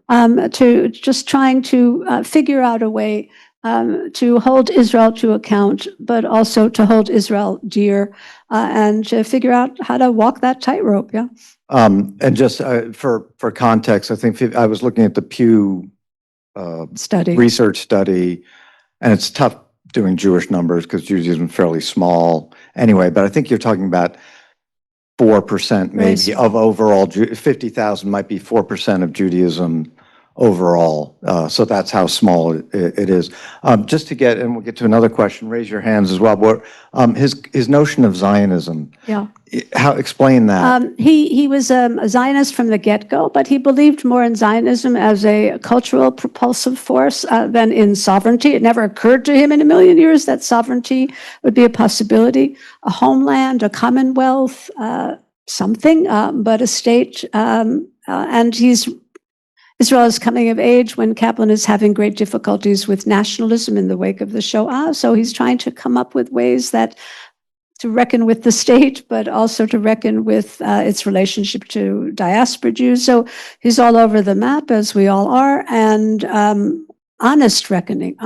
To just trying to figure out a way to hold Israel to account, but also to hold Israel dear, and to figure out how to walk that tightrope. Yeah. And just for context, I think I was looking at the Pew Study. research study, and it's tough doing Jewish numbers because Judaism is fairly small anyway, but I think you're talking about 4% maybe of overall, 50,000 might be 4% of Judaism overall. So that's how small it is. Just to get, and we'll get to another question, raise your hands as well, but his notion of Zionism, Yeah. how, explain that. He was a Zionist from the get-go, but he believed more in Zionism as a cultural propulsive force than in sovereignty. It never occurred to him in a million years that sovereignty would be a possibility. A homeland, a commonwealth, something, but a state. And Israel is coming of age when Kaplan is having great difficulties with nationalism in the wake of the Shoah. So he's trying to come up with ways to reckon with the state, but also to reckon with its relationship to diaspora Jews. So he's all over the map, as we all are, and honest reckoning.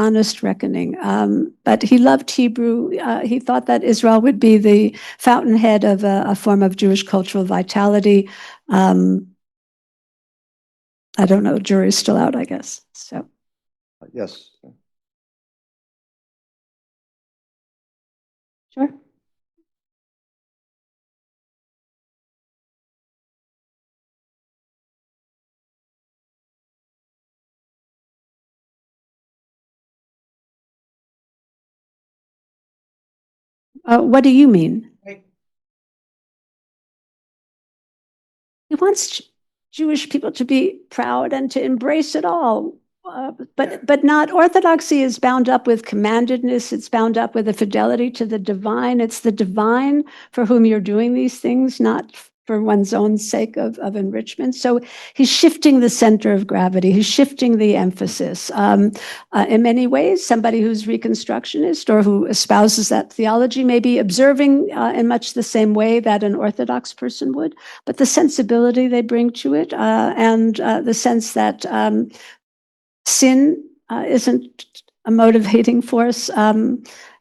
But he loved Hebrew. He thought that Israel would be the fountainhead of a form of Jewish cultural vitality. I don't know, jury's still out, I guess. So. Yes. Sure. What do you mean? He wants Jewish people to be proud and to embrace it all. But not orthodoxy is bound up with commandedness. It's bound up with a fidelity to the divine. It's the divine for whom you're doing these things, not for one's own sake of enrichment. So he's shifting the center of gravity. He's shifting the emphasis. In many ways, somebody who's Reconstructionist or who espouses that theology may be observing in much the same way that an Orthodox person would, but the sensibility they bring to it and the sense that sin isn't a motivating force,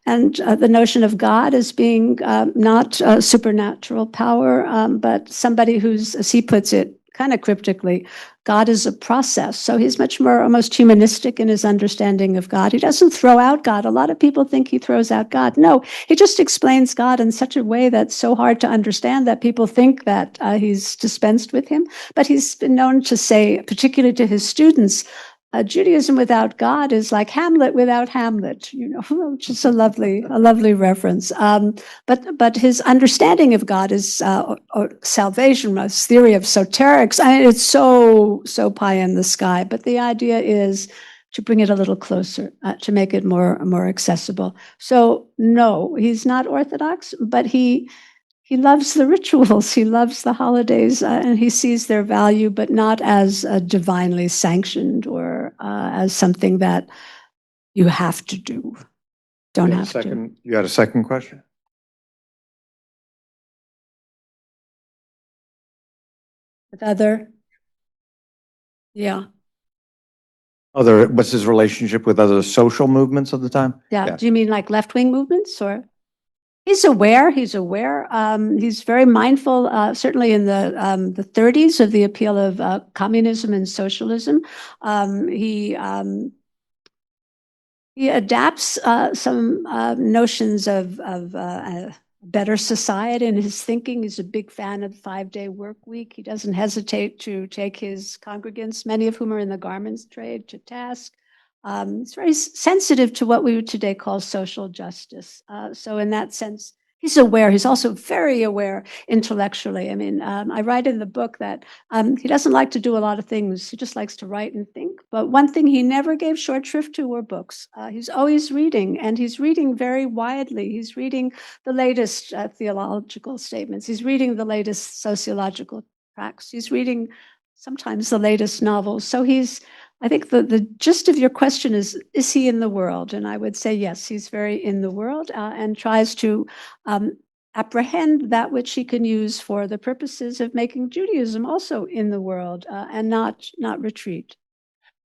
and the notion of God as being not a supernatural power, but somebody who's, as he puts it, kind of cryptically, God is a process. So he's much more almost humanistic in his understanding of God. He doesn't throw out God. A lot of people think he throws out God. No, he just explains God in such a way that's so hard to understand that people think that he's dispensed with him. But he's been known to say, particularly to his students, Judaism without God is like Hamlet without Hamlet, which is a lovely reference. But his understanding of God is salvation, his theory of soterics. It's so pie in the sky. But the idea is to bring it a little closer, to make it more accessible. So no, he's not Orthodox, but he loves the rituals, he loves the holidays, and he sees their value, but not as divinely sanctioned or as something that you have to do. Don't have to. You had a second question? With other? Yeah. What's his relationship with other social movements of the time? Yeah. Do you mean like left-wing movements or? He's aware. He's very mindful, certainly in the 30s, of the appeal of communism and socialism. He adapts some notions of better society in his thinking. He's a big fan of 5-day work week. He doesn't hesitate to take his congregants, many of whom are in the garments trade, to task. It's very sensitive to what we would today call social justice. So in that sense, he's aware. He's also very aware intellectually. I mean, I write in the book that he doesn't like to do a lot of things. He just likes to write and think. But one thing he never gave short shrift to were books. He's always reading, and he's reading very widely. He's reading the latest theological statements. He's reading the latest sociological tracts. He's reading sometimes the latest novels. So I think the gist of your question is he in the world? And I would say yes, he's very in the world and tries to apprehend that which he can use for the purposes of making Judaism also in the world and not retreat.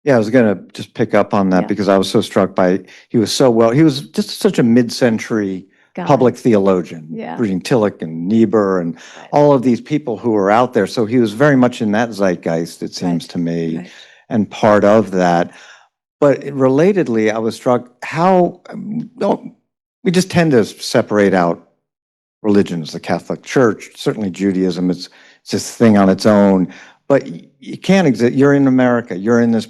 Yeah, I was going to just pick up on that because I was so struck by, he was just such a mid-century public theologian, reading Tillich and Niebuhr and all of these people who were out there. So he was very much in that zeitgeist, it seems to me. And part of that, But relatedly, I was struck how we just tend to separate out religions, the Catholic Church, certainly Judaism, it's this thing on its own. But you can't exist. You're in America. You're in this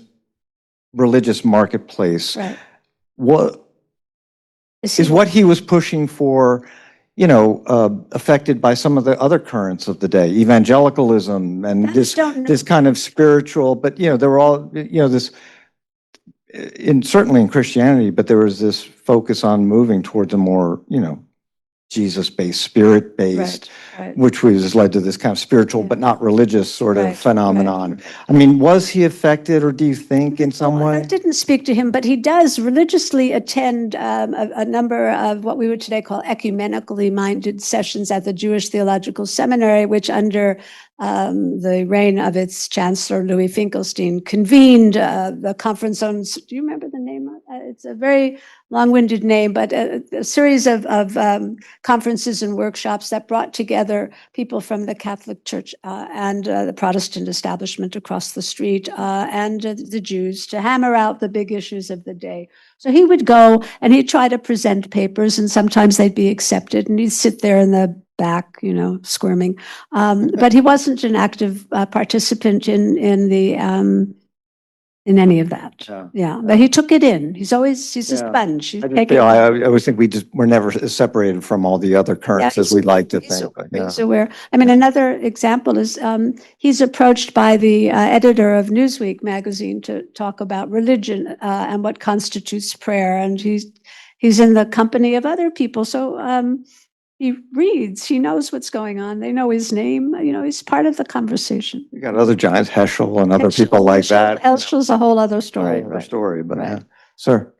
religious marketplace. Right. What is what he was pushing for, affected by some of the other currents of the day, evangelicalism and this kind of spiritual, but, they were all, this, certainly in Christianity, but there was this focus on moving towards a more, Jesus-based, spirit-based, right. which was led to this kind of spiritual, but not religious sort of phenomenon. Right. I mean, was he affected, or do you think in some way? I didn't speak to him, but he does religiously attend a number of what we would today call ecumenically minded sessions at the Jewish Theological Seminary, which under the reign of its chancellor, Louis Finkelstein, convened the conference on, do you remember the name? It's a very long-winded name, but a series of conferences and workshops that brought together people from the Catholic Church and the Protestant establishment across the street and the Jews to hammer out the big issues of the day. So he would go and he'd try to present papers, and sometimes they'd be accepted, and he'd sit there in the back, squirming. But he wasn't an active participant in any of that. Yeah. But he took it in. He's a sponge. I always think we're never separated from all the other currents as we like to think. He's aware. I mean, another example is he's approached by the editor of Newsweek magazine to talk about religion and what constitutes prayer. And he's in the company of other people. So he reads, he knows what's going on. They know his name. He's part of the conversation. You got other giants, Heschel and other people like that. Heschel's a whole other story. But sir.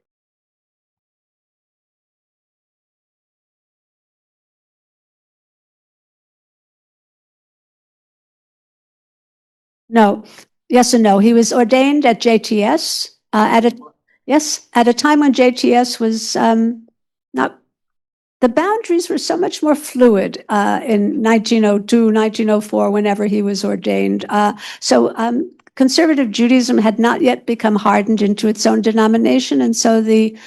No. Yes and no. He was ordained at JTS at a time when JTS was not. The boundaries were so much more fluid in 1902, 1904, whenever he was ordained. So conservative Judaism had not yet become hardened into its own denomination, and so the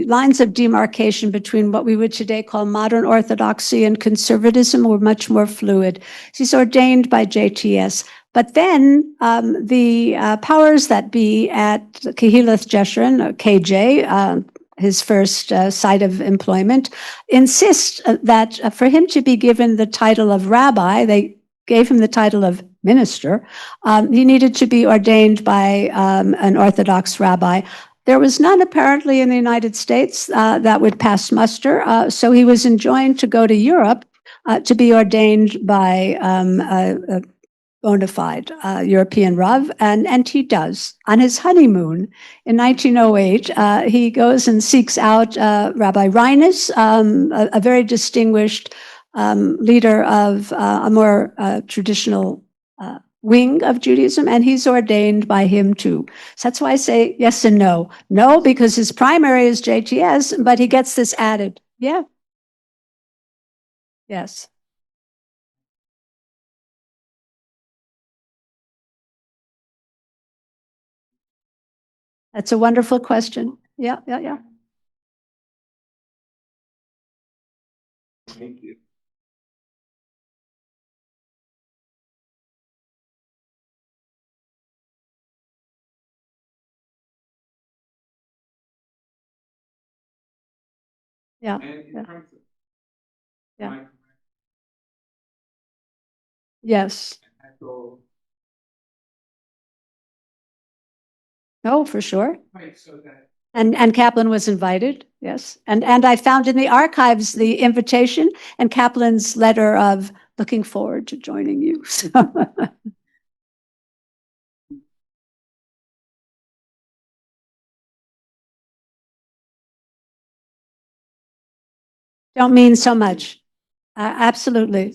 lines of demarcation between what we would today call modern orthodoxy and conservatism were much more fluid. He's ordained by JTS. But then the powers that be at Kehilloth Jeshurun, or KJ, his first site of employment, insist that for him to be given the title of rabbi, they gave him the title of minister, he needed to be ordained by an Orthodox rabbi. There was none apparently in the United States that would pass muster, so he was enjoined to go to Europe to be ordained by a bona fide European Rav, and he does. On his honeymoon in 1908, he goes and seeks out Rabbi Reines, a very distinguished leader of a more traditional wing of Judaism, and he's ordained by him too. So that's why I say yes and no. No, because his primary is JTS, but he gets this added. Yeah. Yes. That's a wonderful question. Yeah. Thank you. Yeah. Yes. Oh, for sure. And Kaplan was invited, yes. And I found in the archives the invitation and Kaplan's letter of looking forward to joining you. So. Don't mean so much. Absolutely.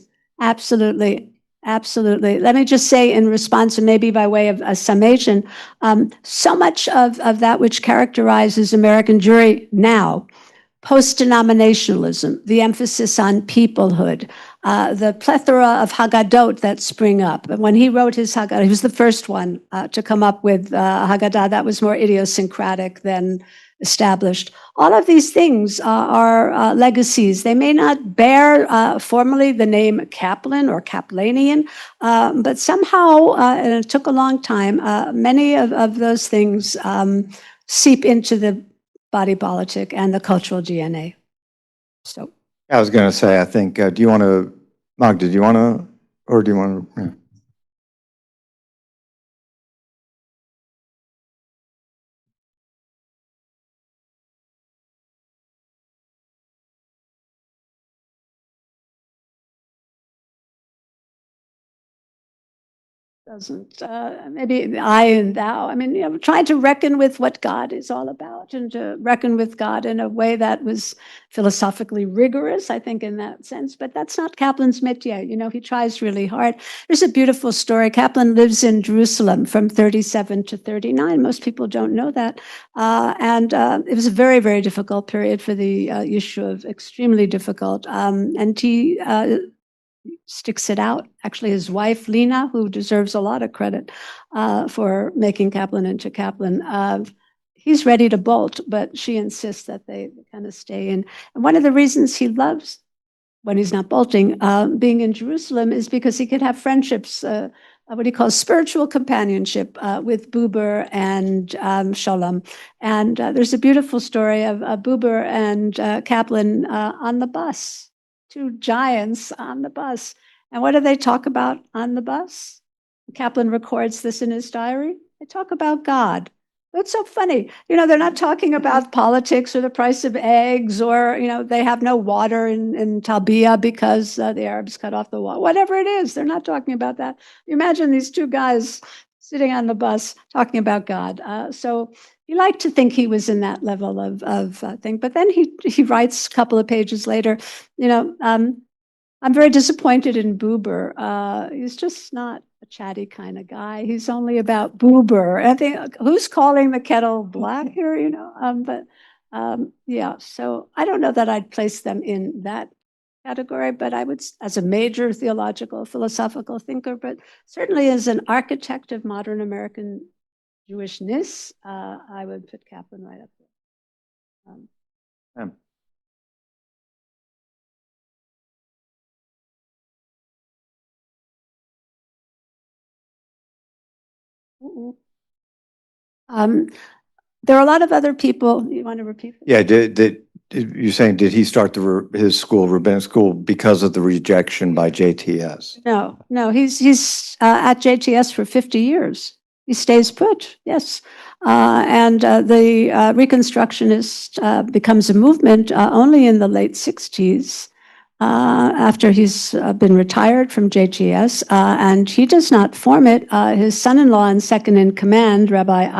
Let me just say in response, and maybe by way of a summation, so much of that which characterizes American Jewry now, post-denominationalism, the emphasis on peoplehood, the plethora of Haggadot that spring up. And when he wrote his Haggadah, he was the first one to come up with Haggadah that was more idiosyncratic than established. All of these things are legacies. They may not bear formally the name Kaplan or Kaplanian, but somehow, and it took a long time, many of those things seep into the body politic and the cultural DNA. So I was going to say, I think, do you want to, Magda, do you want to, or do you want to? Yeah. doesn't, maybe I and thou. I mean, trying to reckon with what God is all about and to reckon with God in a way that was philosophically rigorous, I think, in that sense. But that's not Kaplan's métier. He tries really hard. There's a beautiful story. Kaplan lives in Jerusalem from 37 to 39. Most people don't know that. And it was a very, very difficult period for the Yishuv, extremely difficult. And he sticks it out. Actually, his wife, Lena, who deserves a lot of credit for making Kaplan into Kaplan, he's ready to bolt, but she insists that they kind of stay in. And one of the reasons he loves, when he's not bolting, being in Jerusalem is because he could have friendships, what he calls spiritual companionship with Buber and Shalom. And there's a beautiful story of Buber and Kaplan on the bus. Two giants on the bus. And what do they talk about on the bus? Kaplan records this in his diary. They talk about God. It's so funny. They're not talking about politics or the price of eggs or, they have no water in Talbiya because the Arabs cut off the water. Whatever it is, they're not talking about that. You imagine these two guys sitting on the bus talking about God. So he liked to think he was in that level of thing. But then he writes a couple of pages later, I'm very disappointed in Buber. He's just not a chatty kind of guy. He's only about Buber. I think, who's calling the kettle black here, yeah, so I don't know that I'd place them in that category, but I would, as a major theological, philosophical thinker, but certainly as an architect of modern American Jewishness, I would put Kaplan right up there. There are a lot of other people. You want to repeat? Yeah, you're saying, did he start his school, rabbinic school, because of the rejection by JTS? No, he's at JTS for 50 years. He stays put, yes. And the Reconstructionist becomes a movement only in the late 60s. After he's been retired from JTS, and he does not form it. His son-in-law and second in command, Rabbi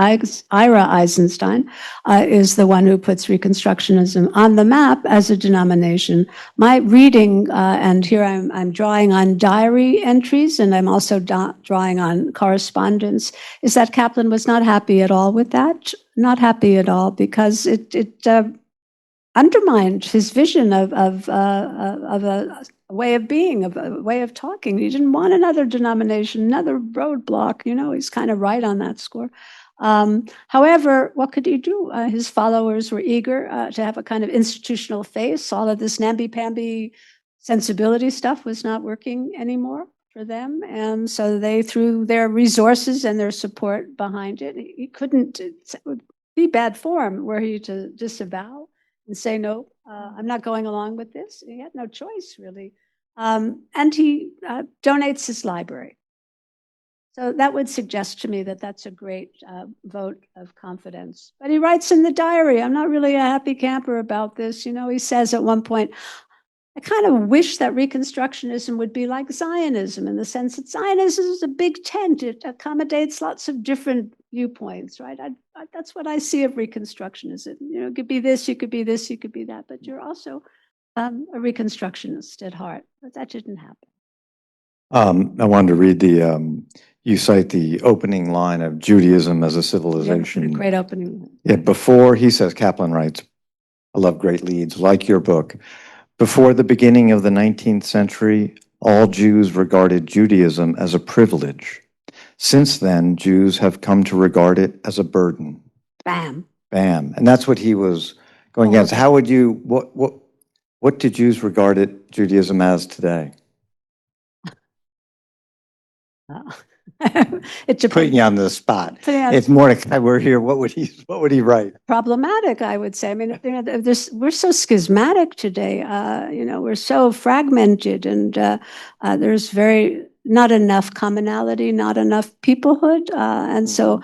Ira Eisenstein, is the one who puts Reconstructionism on the map as a denomination. My reading, and here I'm drawing on diary entries, and I'm also drawing on correspondence, is that Kaplan was not happy at all with that. Not happy at all, because it undermined his vision of a way of being, of a way of talking. He didn't want another denomination, another roadblock. He's kind of right on that score. However, what could he do? His followers were eager to have a kind of institutional face. All of this namby-pamby sensibility stuff was not working anymore for them. And so they threw their resources and their support behind it. He couldn't, it would be bad form were he to disavow and say, no, I'm not going along with this. He had no choice, really. And he donates his library. So that would suggest to me that that's a great vote of confidence. But he writes in the diary, I'm not really a happy camper about this. He says at one point, I kind of wish that Reconstructionism would be like Zionism in the sense that Zionism is a big tent. It accommodates lots of different viewpoints, right? That's what I see of Reconstructionism. It could be this, you could be this, you could be that, but you're also a Reconstructionist at heart. But that didn't happen. I wanted to read you cite the opening line of Judaism as a civilization. Yeah, great opening. Yeah, before he says, Kaplan writes, I love great leads, like your book. Before the beginning of the 19th century, all Jews regarded Judaism as a privilege. Since then, Jews have come to regard it as a burden. Bam. Bam. And that's what he was going against. How would you, what do Jews regard Judaism as today? It depends. Putting you on the spot. Yeah. If Mordecai were here, what would he write? Problematic, I would say. I mean, we're so schismatic today. We're so fragmented, and there's not enough commonality, not enough peoplehood, and so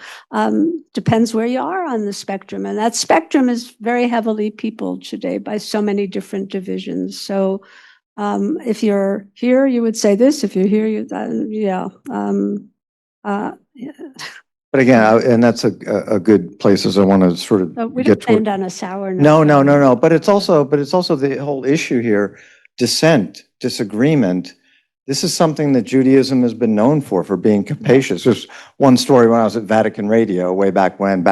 depends where you are on the spectrum. And that spectrum is very heavily peopled today by so many different divisions. So if you're here, you would say this. If you're here, yeah. But again, and that's a good place as I want to sort of we get don't to end on a sour note. No. But it's also the whole issue here, dissent, disagreement. This is something that Judaism has been known for being capacious. There's one story when I was at Vatican Radio way back when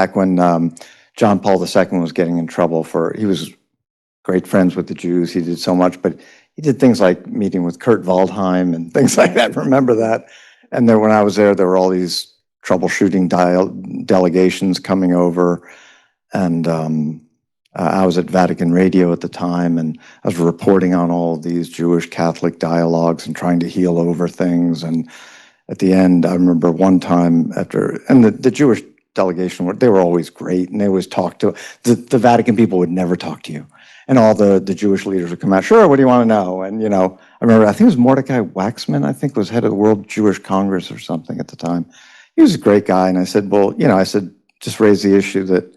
John Paul II was getting in trouble he was great friends with the Jews. He did so much, but he did things like meeting with Kurt Waldheim and things like that. Remember that? And then when I was there were all these troubleshooting delegations coming over, and I was at Vatican Radio at the time, and I was reporting on all of these Jewish Catholic dialogues and trying to heal over things. And at the end, I remember one time the Jewish delegation, they were always great, and they always talked to the Vatican people would never talk to you. And all the Jewish leaders would come out, sure, what do you want to know? And, I remember, I think it was Mordecai Weissman, I think was head of the World Jewish Congress or something at the time. He was a great guy. And I said, well, just raise the issue that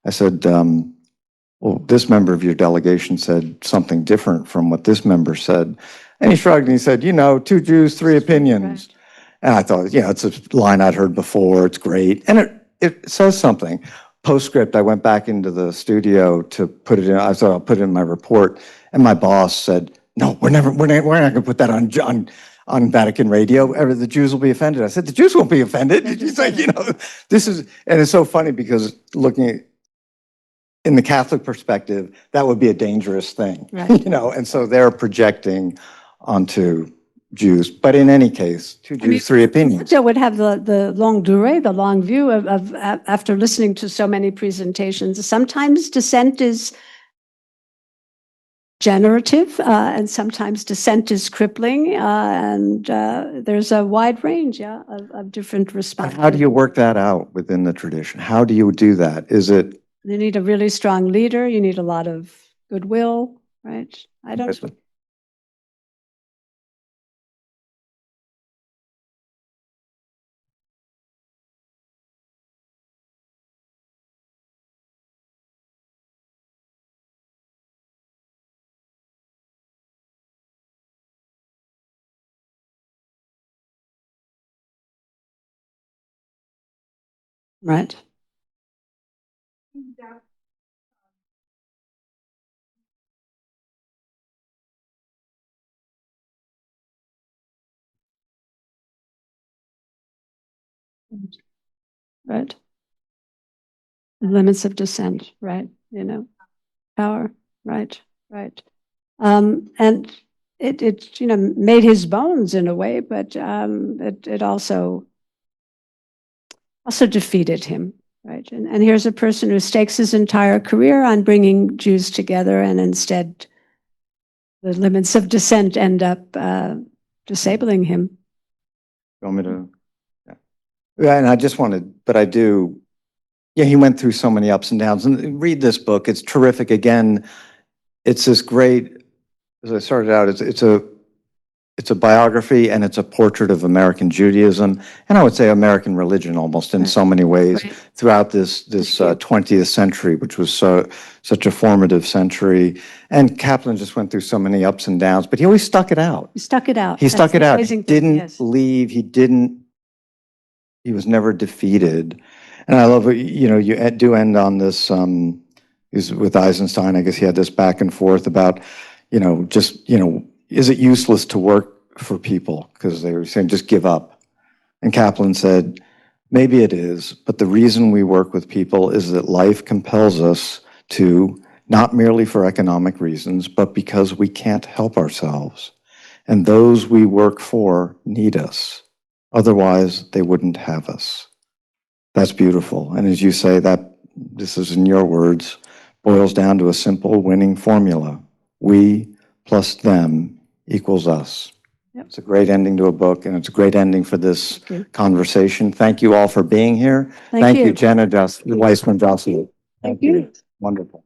I said, well, this member of your delegation said something different from what this member said. And he shrugged and he said, 2 Jews, 3 opinions. Right. And I thought, it's a line I'd heard before. It's great. And it says something. Postscript, I went back into the studio to put it in. I thought I'll put it in my report. And my boss said, no, we're not going to put that on Vatican Radio. The Jews will be offended. I said, the Jews won't be offended. He's like, this is, and it's so funny because looking at, in the Catholic perspective, that would be a dangerous thing, right. And so they're projecting onto Jews. But in any case, 2 Jews, 3 opinions. So would have the longue durée, the long view of after listening to so many presentations. Sometimes dissent is generative, and sometimes dissent is crippling, and there's a wide range, of different responses. How do you work that out within the tradition? How do you do that? Is it? You need a really strong leader. You need a lot of goodwill, right? I don't. Right. Right. The limits of dissent, right? Power, right. And it made his bones in a way, but it also defeated him, right? And here's a person who stakes his entire career on bringing Jews together, and instead the limits of dissent end up disabling him. You want me to? Yeah, and I just wanted, but I do. Yeah, he went through so many ups and downs. And read this book; it's terrific. Again, it's this great. As I started out, it's a biography and it's a portrait of American Judaism, and I would say American religion almost in so many ways throughout this 20th century, which was such a formative century. And Kaplan just went through so many ups and downs, but he always stuck it out. He stuck it out. He stuck it out. He didn't leave. He was never defeated. And I love it, you do end on this, with Eisenstein, I guess he had this back and forth about, is it useless to work for people? Because they were saying, just give up. And Kaplan said, maybe it is, but the reason we work with people is that life compels us to not merely for economic reasons, but because we can't help ourselves. And those we work for need us. Otherwise, they wouldn't have us. That's beautiful. And as you say, that this is in your words, boils down to a simple winning formula. We plus them equals us. Yep. It's a great ending to a book, and it's a great ending for this conversation. Thank you all for being here. Thank you. Jenna Weissman Joselit. Thank you. Wonderful.